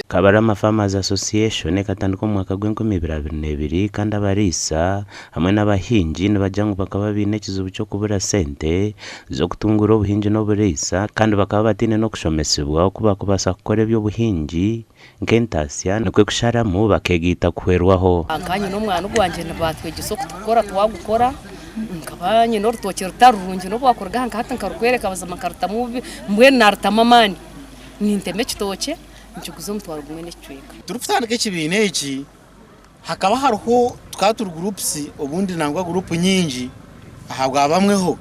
Kabarama Farmers Association katandika mu mwaka w'2022 kandi abarisa hamwe n'abahinji n'abajyango bakaba binekiza ubucyo kubura sente zo kutungura ubuhinji no burisa kandi bakaba batine no kushomesebwa kuba kubasa gukora ibyo buhinji nk'entasya nakwe kusharamu bakegita kwerwaho akanye no mwana ugwanje nabatwegiso kutukora twagukora nkabanye no rutokero tarurunje no bwakorga hata nkarukwereka bazama karta mubi mbwe nartamamani ninteme kitoke nchuguzo mutwaro gumwe n'icwika turufutandike kibine iki hakaba haruho twatur groups ubundi nangwa group nyinji ahabwa bamweho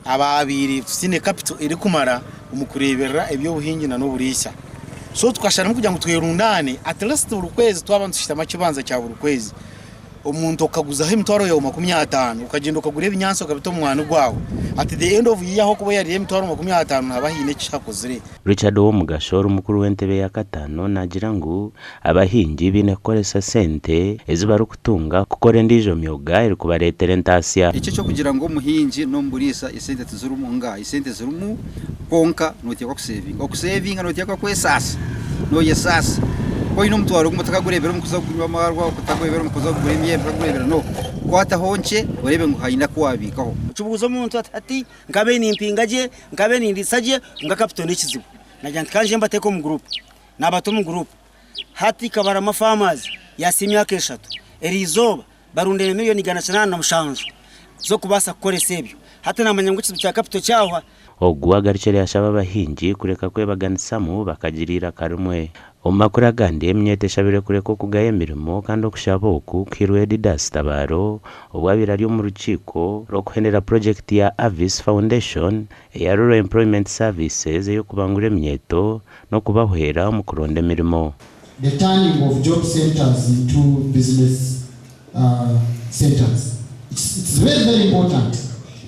ababiri sine capital iri kumara umukurebera ibyo buhingi na no burisha so twashana kugira ngo twirundane at least urukwezi twabantu shitama kibanza cya urukwezi umuntu okaguzaho imitwaro ya 50 ukagenda ukagura ibinyanso ukabito mwana gwawe at the end of year ho kuba yari imitwaro 50 abahine cyakozire. Richard wo mugashoro umukuru w'entebe ya katano nagira ngo abahingi binekoresa sente ezibara kutunga kukore ndijo myoga iri kubaretera entasya icyo cyo kugira ngo umuhingi no mburisa isente tuzurumunga isente zurumu konka notiye ku saving notiye ko kwesasa no yesasa ko ino mutwaro kumutakagurebera umukuza kunywa amarwa kutagurebera umukuza kuguremye bakagurebera no kwata honche urebe ngo hayina kwabikaho cubuzo umuntu ati ngabe ni impingaje ngabe ni ndisaje nga captain ikizibu najyanti kanje mbateko mu group nabato mu group hati Kabarama Farmers yasimya keshatu erizoba barundene miliyoni 100 na mushanjo zo kubasa gukora sebyo hata namanyango kizibu cya captain cyahwa ogwagaricere yashaba abahingi kureka kwebaganisamu bakagirira karumwe omakuru agandi emyeteshabire kureko kugaye emirimo kandi okushaboku kirwe Didas Tabaro obwabira ryo mu rukiko rokuhenera project ya Avis Foundation ya Rural Employment Services yo kubangura emyeto no kubahwera mu kuronda emirimo. The turning of job centers into business centers. It's very, very important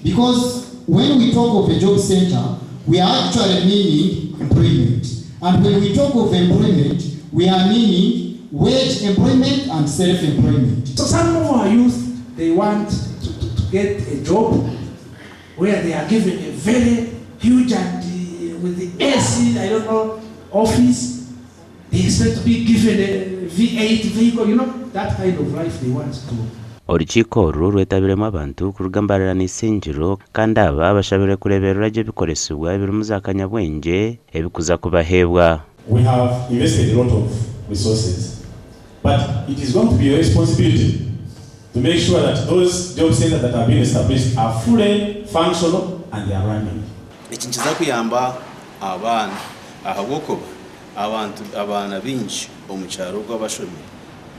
because when we talk of a job center, we are actually meaning employment. And when we talk of employment, we are meaning wage employment and self-employment. So some of our youth, they want to get a job where they are given a very huge and with the AC, I don't know, office. They expect to be given a V8 vehicle, you know, that kind of life they want to. Orukiko rwetabiremo abantu kurugambarira n'isingiro kandi aba bashabire kurebera ryo bikoresubwa birumuzakanya bwenge ebikuza kubahebwa. We have invested a lot of resources, but it is going to be a responsibility to make sure that those job centers that have been established are fully functional and they are running. Ikinchiza kuyamba abana ahubwo abana binshi omucyaro gw'abashomi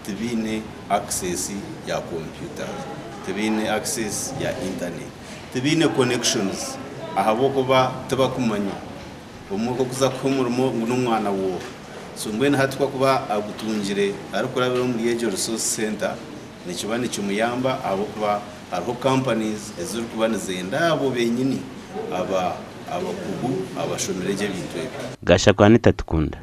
tibine access ya computer, tibine access ya internet, tibine connections ahaboko ba tabakumanya umuko kuza kumurimo n'umwana wo so mbene hatwa kuba agutungire ariko rabero muri Ejo Resource Center nikibane cyumuyamba abo kuba ariho companies ezuri kubana zenda abo benyini abakugu abashomereje bitwe gasha kwa nitatukunda.